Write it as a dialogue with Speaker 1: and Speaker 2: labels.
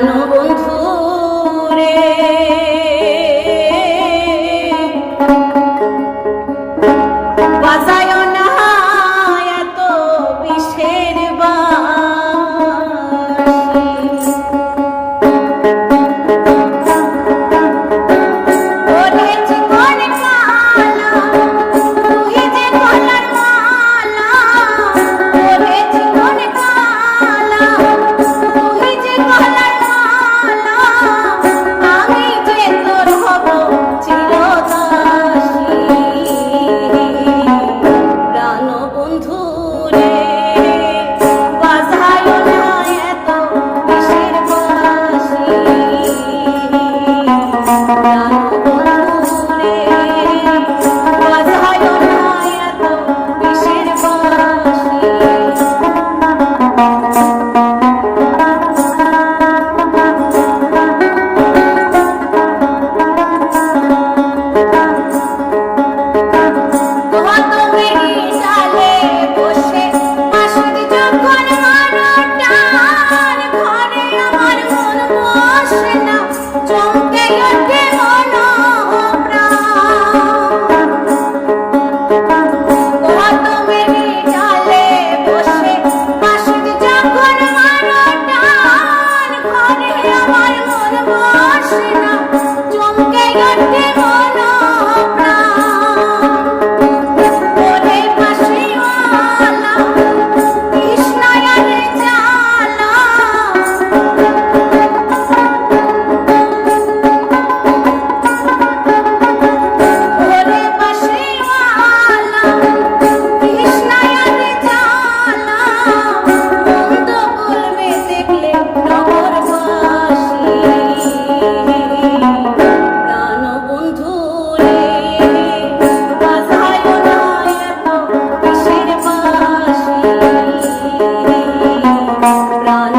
Speaker 1: প্রাণবন্ধু রে বাজায় না এত বিষের বাঁশি ওরে জীবন কালা তুই যে গলার মালা ওরে জীবন কালা তুই যে গলার মালা আমি যে তোর হব চিরদাসী প্রাণবন্ধু রে বাজায় না এত বিষের বাঁশি প্রাণবন্ধু রে বাজায় না এত বিষের বাঁশি প্রাণ